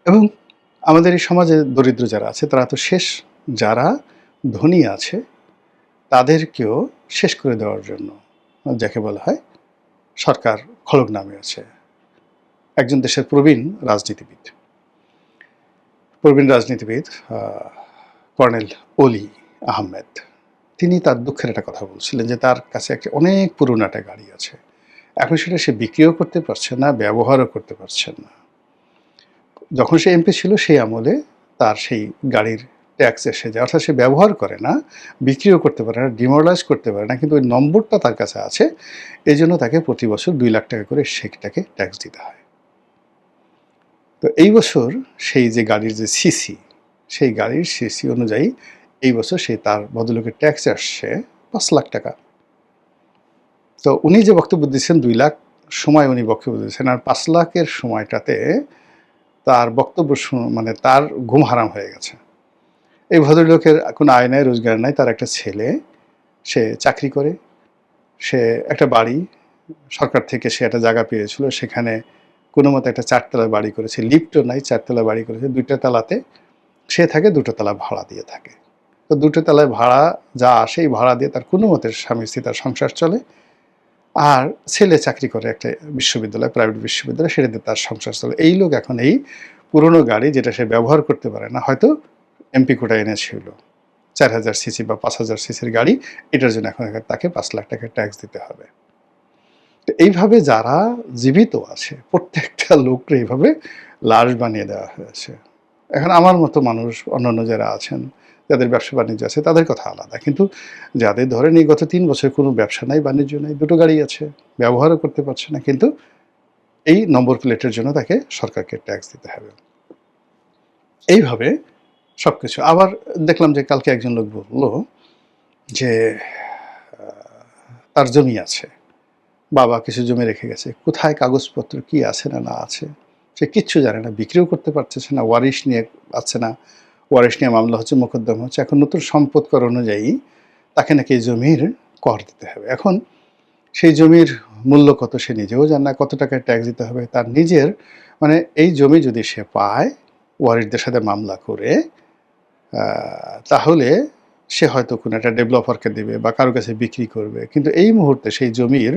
এবং আমাদের এই সমাজে দরিদ্র যারা আছে তারা তো শেষ, যারা ধনী আছে তাদেরকেও শেষ করে দেওয়ার জন্য যাকে বলা হয় সরকার খলগ নামিয়েছে। একজন দেশের প্রবীণ রাজনীতিবিদ কর্নেল অলি আহমেদ, তিনি তার দুঃখের একটা কথা বলছিলেন যে তার কাছে একটা অনেক পুরনো একটা গাড়ি আছে, এখন সেটা সে বিক্রিও করতে পারছে না, ব্যবহারও করতে পারছেন না। যখন সে এমপি ছিল সেই আমলে তার সেই গাড়ির ট্যাক্স এসে যায়, অর্থাৎ সে ব্যবহার করে না, বিক্রিও করতে পারে না, ডিমোরালাইজ করতে পারে না, কিন্তু ওই নম্বরটা তার কাছে আছে, এই জন্য তাকে প্রতি বছর 2 লাখ টাকা করে সেটাকে ট্যাক্স দিতে হয়। তো এই বছর সেই যে গাড়ির যে সিসি, সেই গাড়ির সিসি অনুযায়ী এই বছর সে তার ভদ্রলোকে ট্যাক্স আসছে 5 লাখ টাকা। তো উনি যে বক্তব্য দিচ্ছেন 2 লাখ সময় উনি বক্তব্য দিচ্ছেন, আর 5 লাখের সময়টাতে তার বক্তব্য মানে তার ঘুম হারাম হয়ে গেছে। এই ভদ্রলোকের কোনো আয় নাই, রোজগার নাই, তার একটা ছেলে, সে চাকরি করে, সে একটা বাড়ি সরকার থেকে সে একটা জায়গা পেয়েছিল, সেখানে কোনো মতো একটা 4তলা বাড়ি করেছে, লিফটও নাই, 4তলা বাড়ি করেছে, 2টা তলাতে সে থাকে, 2টো তলা ভাড়া দিয়ে থাকে। তো 2টো তলায় ভাড়া যা আসে এই ভাড়া দিয়ে তার কোনো মতে স্বামী স্ত্রী তার সংসার চলে, আর ছেলে চাকরি করে একটা বিশ্ববিদ্যালয়, প্রাইভেট বিশ্ববিদ্যালয়, সেটা দিয়ে তার সংসার চলে। এই লোক এখন এই পুরনো গাড়ি যেটা সে ব্যবহার করতে পারে না, হয়তো এমপি কোটা এনেছিল 4000 সিসি বা 5000 সিসির গাড়ি, এটার জন্য এখন তাকে 5 লাখ টাকা ট্যাক্স দিতে হবে। তো এইভাবে যারা জীবিত আছে প্রত্যেকটা লোককে এইভাবে লাশ বানিয়ে দেওয়া হয়েছে। এখন আমার মতো মানুষ, অন্যান্য যারা আছেন, যাদের ব্যবসা বাণিজ্য আছে তাদের কথা আলাদা, কিন্তু যাদের ধরেন এই গত 3 বছর কোনো ব্যবসা নাই, বাণিজ্য নাই, 2টো গাড়ি আছে, ব্যবহারও করতে পারছে না, কিন্তু এই নম্বর প্লেটের জন্য তাকে সরকারকে ট্যাক্স দিতে হবে। এইভাবে সব কিছু। আবার দেখলাম যে কালকে একজন লোক বলল যে তার জমি আছে, বাবা কিছু জমি রেখে গেছে, কোথায় কাগজপত্র কি আছে না না আছে সে কিচ্ছু জানে না, বিক্রিও করতে পারতেছে না, ওয়ারিশ নিয়ে পাচ্ছে না, ওয়ারিশ নিয়ে মামলা হচ্ছে, মোকদ্দমা হচ্ছে। এখন নতুন সম্পদ কর অনুযায়ী তাকে নাকি এই জমির কর দিতে হবে। এখন সেই জমির মূল্য কত সে নিজেও জানে না, কত টাকায় ট্যাক্স দিতে হবে তার নিজের, মানে এই জমি যদি সে পায় ওয়ারিশদের সাথে মামলা করে, তাহলে সে হয়তো কোনো একটা ডেভেলপারকে দেবে বা কারো কাছে বিক্রি করবে, কিন্তু এই মুহূর্তে সেই জমির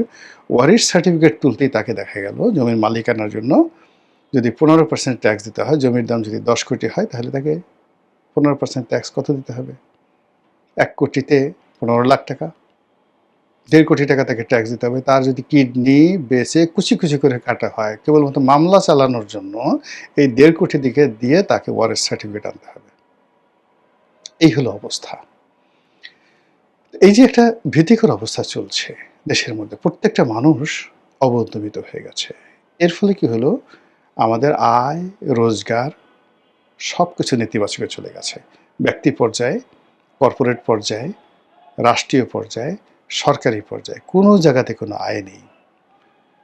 ওয়ারিশ সার্টিফিকেট তুলতেই তাকে দেখা গেল জমির মালিকানার জন্য যদি 15% ট্যাক্স দিতে হয়, জমির দাম যদি 10 কোটি হয় তাহলে তাকে 15% ট্যাক্স কত দিতে হবে? 1 কোটিতে 15 লাখ টাকা, 1.5 কোটি টাকা তাকে ট্যাক্স দিতে হবে। তার যদি কিডনি বেচে কুচি কুচি করে কাটা হয় কেবলমাত্র মামলা চালানোর জন্য, এই 1.5 কোটি দিকে দিয়ে তাকে ওয়ারিশ সার্টিফিকেট আনতে হবে। এই হলো অবস্থা। এই যে একটা ভীতিকর অবস্থা চলছে দেশের মধ্যে, প্রত্যেকটা মানুষ অবদমিত হয়ে গেছে। এর ফলে কি হলো, আমাদের আয় রোজগার সব কিছু নেতিবাচকে চলে গেছে। ব্যক্তি পর্যায়ে, কর্পোরেট পর্যায়ে, রাষ্ট্রীয় পর্যায়ে, সরকারি পর্যায়ে কোনো জায়গাতে কোনো আয় নেই।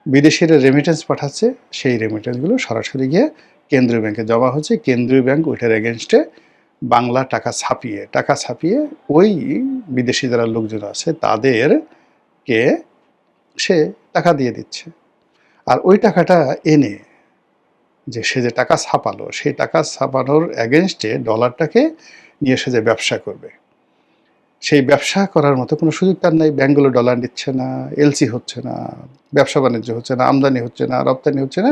বিদেশিরা রেমিটেন্স পাঠাচ্ছে, সেই রেমিটেন্সগুলো সরাসরি গিয়ে কেন্দ্রীয় ব্যাংকে জমা হচ্ছে, কেন্দ্রীয় ব্যাংক ওইটার এগেনস্টে বাংলা টাকা ছাপিয়ে ওই বিদেশি যারা লোকজন আছে তাদেরকে সে টাকা দিয়ে দিচ্ছে। আর ওই টাকাটা এনে যে সে যে টাকা ছাপালো, সেই টাকা ছাপানোর এগেনস্টে ডলারটাকে নিয়ে সে যে ব্যবসা করবে, সেই ব্যবসা করার মতো কোনো সুযোগ তার নাই। ব্যাঙ্কগুলো ডলার নিচ্ছে না, এলসি হচ্ছে না, ব্যবসা বাণিজ্য হচ্ছে না, আমদানি হচ্ছে না, রপ্তানি হচ্ছে না,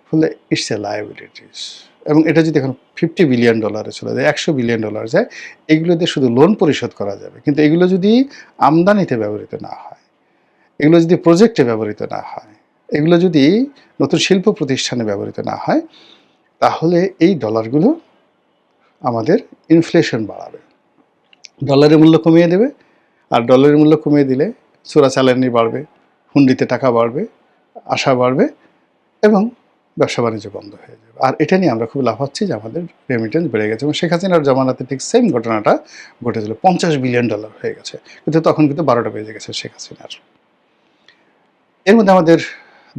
ফলে ইটস এ লায়াবিলিটিস। এবং এটা যদি এখন $50 বিলিয়ন চলে যায়, $100 বিলিয়ন যায়, এগুলো দিয়ে শুধু লোন পরিশোধ করা যাবে, কিন্তু এগুলো যদি আমদানিতে ব্যবহৃত না হয়, এগুলো যদি প্রজেক্টে ব্যবহৃত না হয়, এগুলো যদি নতুন শিল্প প্রতিষ্ঠানে ব্যবহৃত না হয়, তাহলে এই ডলারগুলো আমাদের ইনফ্লেশন বাড়াবে, ডলারের মূল্য কমিয়ে দেবে। আর ডলারের মূল্য কমিয়ে দিলে চোরাচালানি বাড়বে, হুন্ডিতে টাকা বাড়বে, আশা বাড়বে, এবং ব্যবসা বাণিজ্য বন্ধ হয়ে যাবে। আর এটা নিয়ে আমরা খুব লাভ হচ্ছি যে আমাদের রেমিটেন্স বেড়ে গেছে, এবং শেখ হাসিনার জমানাতে ঠিক সেম ঘটনাটা ঘটেছিল, $50 বিলিয়ন হয়ে গেছে, কিন্তু তখন কিন্তু 12টা বেজে গেছে শেখ হাসিনার। এর মধ্যে আমাদের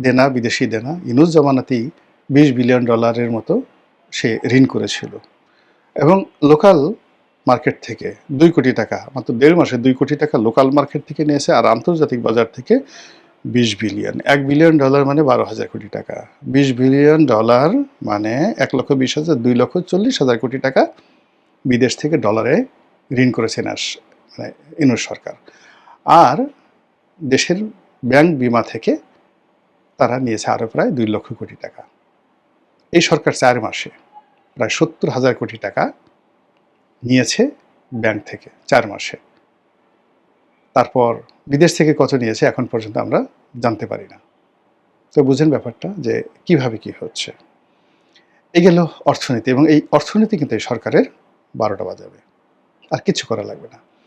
দেনা, বিদেশি দেনা, ইউনূস জমানাতেই $20 বিলিয়ন মতো সে ঋণ করেছিল, এবং লোকাল মার্কেট থেকে 2 কোটি টাকা, মাত্র 1.5 মাসে 2 কোটি টাকা লোকাল মার্কেট থেকে নিয়েছে, আর আন্তর্জাতিক বাজার থেকে 20 বিলিয়ন। $1 বিলিয়ন মানে 12,000 কোটি টাকা। $20 বিলিয়ন মানে 1,20,000, 2,40,000 কোটি টাকা বিদেশ থেকে ডলারে ঋণ করেছেন মানে ইউনূস সরকার। আর দেশের ব্যাংক বিমা থেকে তারা নিয়েছে আরও প্রায় 2 লক্ষ কোটি টাকা। এই সরকার 4 মাসে প্রায় 70,000 কোটি টাকা নিয়েছে ব্যাংক থেকে 4 মাসে। তারপর বিদেশ থেকে কত নিয়েছে এখন পর্যন্ত আমরা জানতে পারি না। তো বুঝেন ব্যাপারটা যে কিভাবে কি হচ্ছে। এই গেল অর্থনীতি, এবং এই অর্থনীতি কিন্তু এই সরকারের 12টা বাজাবে, আর কিছু করা লাগবে না।